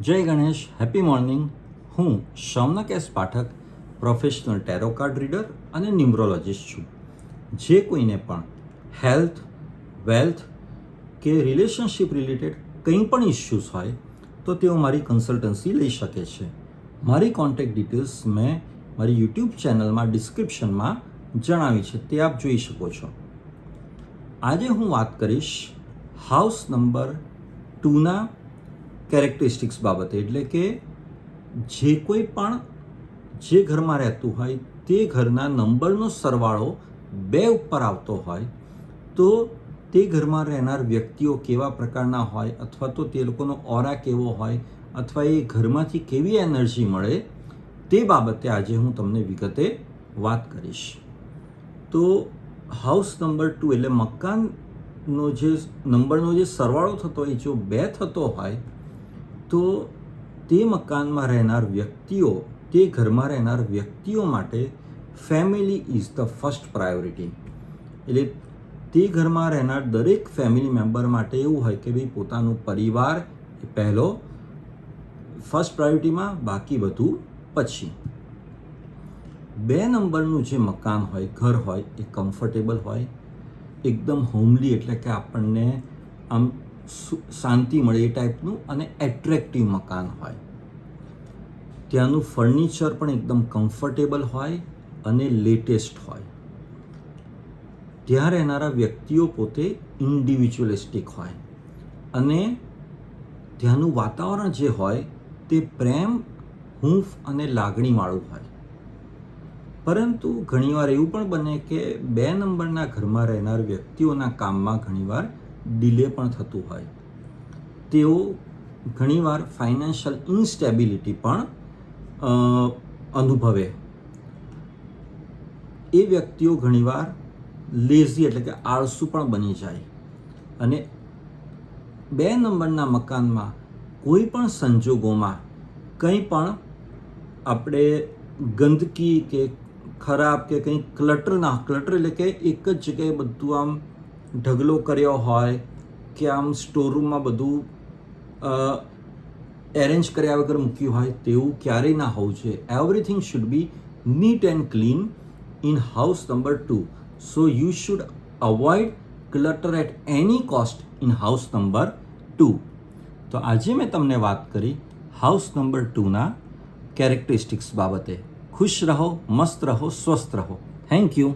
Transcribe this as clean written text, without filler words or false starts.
જય Ganesh, happy morning. હું Shaunak S Pathak, professional tarot card reader અને ન્યુમરોલોજિસ્ટ છું. જે કોઈને પણ હેલ્થ, વેલ્થ કે રિલેશનશિપ રિલેટેડ કંઈ પણ ઇશ્યુઝ હોય તો તેઓ મારી કન્સલ્ટન્સી લઈ શકે છે. મારી કોન્ટેક્ટ ડિટેલ્સ મેં મારી યુટ્યુબ ચેનલમાં ડિસ્ક્રિપ્શનમાં જણાવી છે, તે આપ જોઈ શકો છો. આજે હું વાત કરીશ હાઉસ નંબર 2ના કેરેક્ટરિસ્ટિક્સ બાબતે, એટલે કે જે કોઈ પણ જે ઘરમાં રહેતું હોય તે ઘરના નંબરનો સરવાળો 2 ઉપર આવતો હોય તો તે ઘરમાં રહેનાર વ્યક્તિઓ કેવા પ્રકારના હોય, અથવા તો તે લોકોનો ઓરા કેવો હોય, અથવા એ ઘરમાંથી કેવી એનર્જી મળે, તે બાબતે આજે હું તમને વિગતે વાત કરીશ. તો હાઉસ નંબર 2 એટલે મકાનનો જે નંબરનો જે સરવાળો થતો હોય, જો 2 થતો હોય તો તે મકાનમાં રહેનાર વ્યક્તિઓ, તે ઘરમાં રહેનાર વ્યક્તિઓ માટે family is the first priority. એટલે તે ઘરમાં રહેનાર દરેક ફેમિલી મેમ્બર માટે એવું હોય કે ભાઈ પોતાનું પરિવાર એ પહેલો ફર્સ્ટ પ્રાયોરિટીમાં, બાકી બધું પછી. 2 નંબરનું જે મકાન હોય, ઘર હોય, એ કમ્ફર્ટેબલ હોય, એકદમ હોમલી, એટલે કે આપણને આમ શાંતિ મળે એ ટાઈપનું અને એટ્રેક્ટિવ મકાન હોય. ત્યાંનું ફર્નિચર પણ એકદમ કમ્ફર્ટેબલ હોય અને લેટેસ્ટ હોય. ત્યાં રહેનારા વ્યક્તિઓ પોતે ઇન્ડિવિજ્યુઅલિસ્ટિક હોય અને ત્યાંનું વાતાવરણ જે હોય તે પ્રેમ, હૂંફ અને લાગણીવાળું હોય. પરંતુ ઘણીવાર એવું પણ બને કે 2 નંબરના ઘરમાં રહેનાર વ્યક્તિઓના કામમાં ઘણીવાર ડિલે પણ થતું હોય. તેઓ ઘણીવાર ફાઇનાન્શિયલ ઇન્સ્ટેબિલિટી પણ અનુભવે. એ વ્યક્તિઓ ઘણીવાર લેઝી, એટલે કે આળસુ પણ બની જાય. અને 2 નંબરના મકાનમાં કોઈ પણ સંજોગોમાં કંઈ પણ આપણે ગંદકી કે ખરાબ કે કંઈ ક્લટર એટલે કે એક જ જગ્યાએ બધું આમ ઢગલો કર્યો હોય કે આમ સ્ટોરરૂમમાં બધું એરેન્જ કર્યા વગર મૂક્યું હોય, તેવું ક્યારેય ના હોવું જોઈએ. Everything should be neat and clean in house number 2. So you should avoid clutter at any cost in house number 2. તો આજે મેં તમને વાત કરી હાઉસ નંબર 2ના કેરેક્ટરિસ્ટિક્સ બાબતે. ખુશ રહો, મસ્ત રહો, સ્વસ્થ રહો. Thank you.